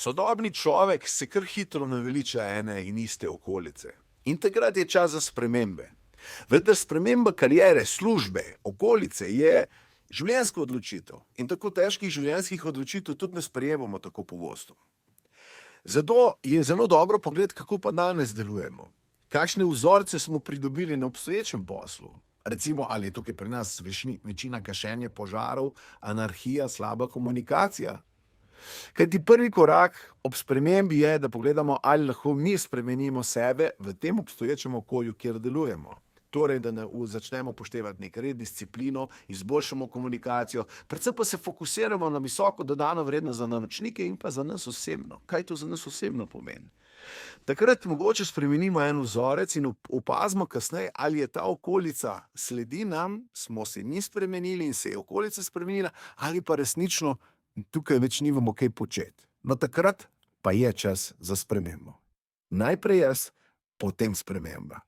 Sodobni človek se kar hitro naveliča ene in iste okolice. In takrat je čas za spremembe. Vendar sprememba kariere, službe, okolice je življenjska odločitev. In tako težkih življenjskih odločitev tudi ne sprejemamo tako pogosto. Zato je zelo dobro pogledati, kako pa danes delujemo. Kakšne vzorce smo pridobili na obstoječem poslu. Recimo, ali je tukaj pri nas večina gašenje požarov, anarhija, slaba komunikacija. Kajti prvi korak ob spremembi je, da pogledamo, ali lahko mi spremenimo sebe v tem obstoječem okolju, kjer delujemo. Torej, da začnemo upoštevati nek red, disciplino, izboljšamo komunikacijo, predvsem pa se fokusiramo na visoko dodano vrednost za naročnike in pa za nas osebno. Kaj to za nas osebno pomeni? Takrat mogoče spremenimo en vzorec in opazimo kasneje, ali je ta okolica sledi nam, smo se mi spremenili in se je okolica spremenila, ali pa resnično tukaj več nimamo kaj početi. No, takrat pa je čas za spremembo. Najprej jaz, potem sprememba.